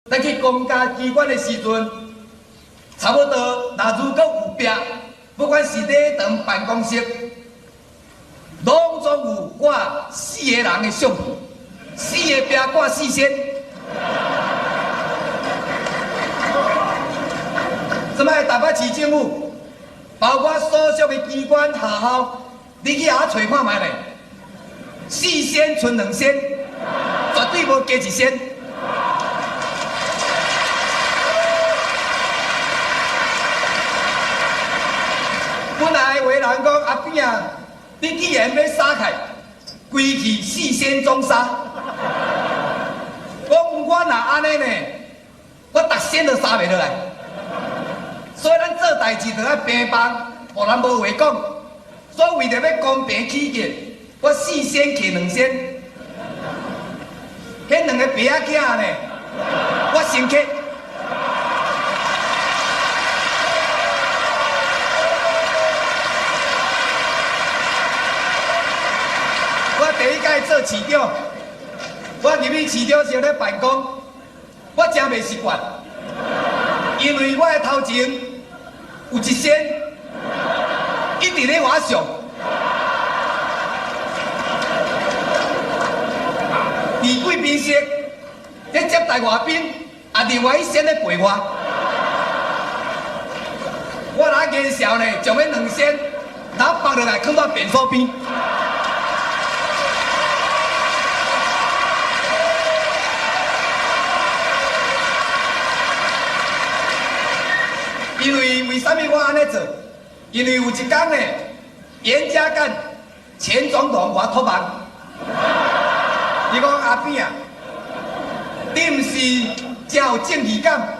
咱去公家机关的时阵，差不多若如果有病，不管是礼堂、办公室，拢总有挂4个人的相片，4个病挂4仙。即摆台北市政府，包括所属的机关学校，你去遐找看卖咧，4仙剩2仙，绝对无加1仙。本来有个人讲阿扁啊，你既然要杀开，规气4仙中杀。我若安尼呢，我逐仙都杀袂落来。所以咱做代志就要平帮，互人无话讲。所以为着要公平起见，我4仙摕2仙，迄2个爸仔囝呢，我先摕。我第一届做市长，我入去市长时咧办公，我真袂习惯，因为我的头前有1仙一直咧我上，伫贵宾室咧接待外宾，啊，另外1仙咧陪我。我拿烟硝呢，将迄2仙拿放落来，放到便所边。因为什么我安尼做？因为有一天呢，严家淦前总统我托梦，伊讲阿扁啊，你毋是真有正义感，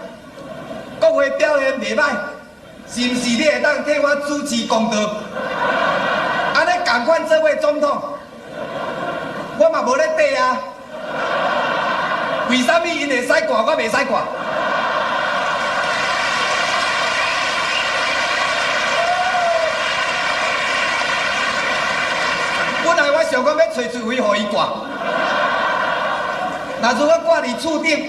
国会表现袂歹，是毋是你会当替我主持公道？安尼共款做位总统，我嘛无咧缀啊。为什么因会使挂，我袂使挂？本来我想讲要找一位互伊挂，若如果挂伫厝顶，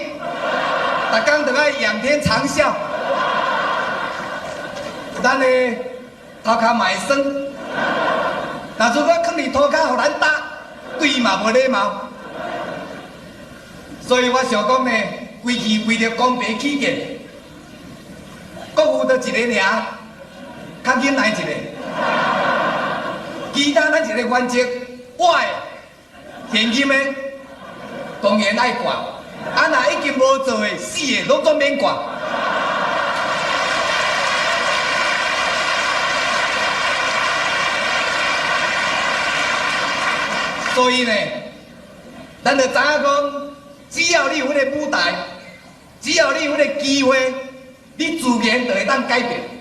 逐工就爱仰天长啸，咱的头壳嘛会酸。若如果放伫涂骹互咱打，对伊嘛无礼貌。所以我想讲呢，规矩为着公平起见，国父就一个尔，较紧来一个。其他咱一个原则，我的现金的当然爱挂，啊若已经无做的4个拢总免挂。所以呢，咱就知影讲，只要你有迄个舞台，只要你有迄个机会，你自然就会当改变。